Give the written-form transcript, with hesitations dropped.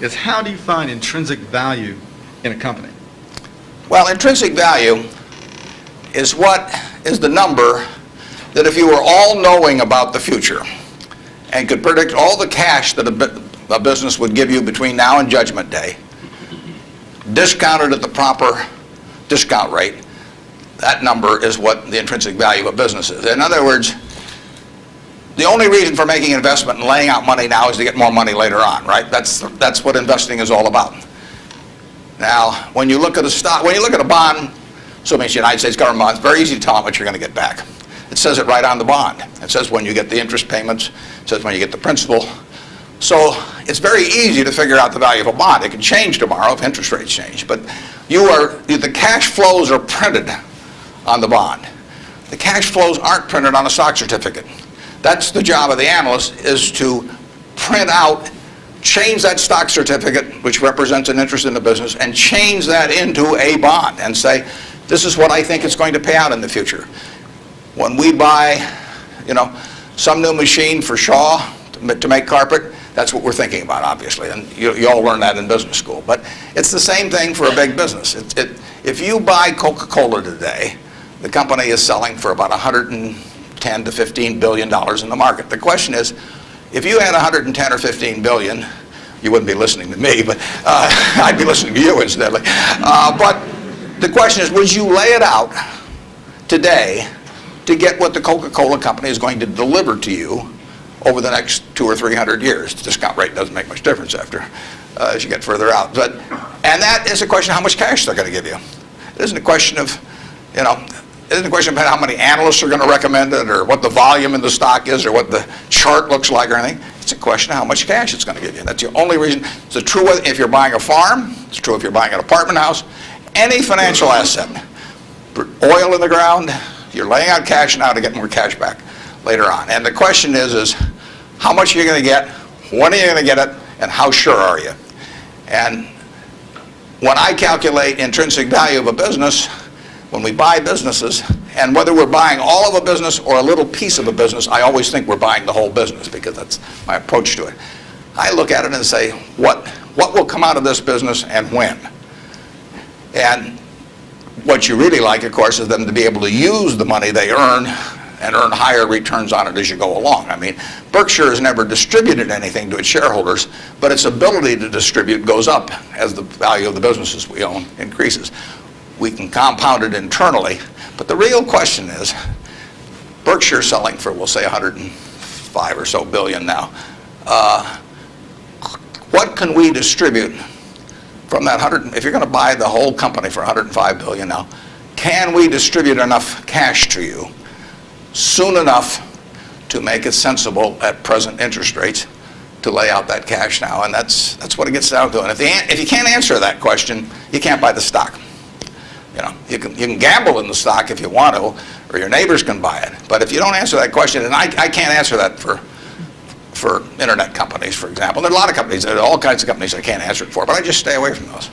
is how do you find intrinsic value in a company? Well, intrinsic value is the number that if you were all-knowing about the future and could predict all the cash that a business would give you between now and Judgment Day, discounted at the proper discount rate, that number is what the intrinsic value of a business is. In other words, the only reason for making an investment and laying out money now is to get more money later on, right? That's what investing is all about. Now, when you look at a stock, when you look at a bond, assuming it's the United States government bond, it's very easy to tell how much you're going to get back. It says it right on the bond. It says when you get the interest payments, it says when you get the principal. So it's very easy to figure out the value of a bond. It can change tomorrow if interest rates change, but the cash flows are printed on the bond. The cash flows aren't printed on a stock certificate. That's the job of the analyst, is to print out, change that stock certificate, which represents an interest in the business, and change that into a bond and say, this is what I think it's going to pay out in the future. When we buy, some new machine for Shaw to make carpet, that's what we're thinking about, obviously, and you all learn that in business school. But it's the same thing for a big business. If you buy Coca-Cola today, the company is selling for about $110 to $15 billion in the market. The question is, if you had 110 or 15 billion, you wouldn't be listening to me, but I'd be listening to you incidentally. But the question is, would you lay it out today to get what the Coca-Cola company is going to deliver to you over the next 200 or 300 years? The discount rate doesn't make much difference as you get further out. And that is a question of how much cash they're going to give you. It isn't a question of, it isn't a question of how many analysts are going to recommend it or what the volume in the stock is or what the chart looks like or anything. It's a question of how much cash it's going to give you. That's the only reason. It's true if you're buying a farm. It's true if you're buying an apartment house. Any financial asset. Oil in the ground, you're laying out cash now to get more cash back later on. And the question is how much are you going to get, when are you going to get it, and how sure are you? And when I calculate intrinsic value of a business, when we buy businesses, and whether we're buying all of a business or a little piece of a business, I always think we're buying the whole business because that's my approach to it. I look at it and say, what will come out of this business and when? And what you really like, of course, is them to be able to use the money they earn and earn higher returns on it as you go along. I mean, Berkshire has never distributed anything to its shareholders, but its ability to distribute goes up as the value of the businesses we own increases. We can compound it internally, but the real question is, Berkshire selling for, we'll say, 105 or so billion now. What can we distribute from that 100? If you're going to buy the whole company for 105 billion now, can we distribute enough cash to you soon enough to make it sensible at present interest rates to lay out that cash now? And that's what it gets down to. And if you can't answer that question, you can't buy the stock. You can gamble in the stock if you want to, or your neighbors can buy it. But if you don't answer that question, and I can't answer that for internet companies, for example. There are a lot of companies, there are all kinds of companies I can't answer it for, but I just stay away from those.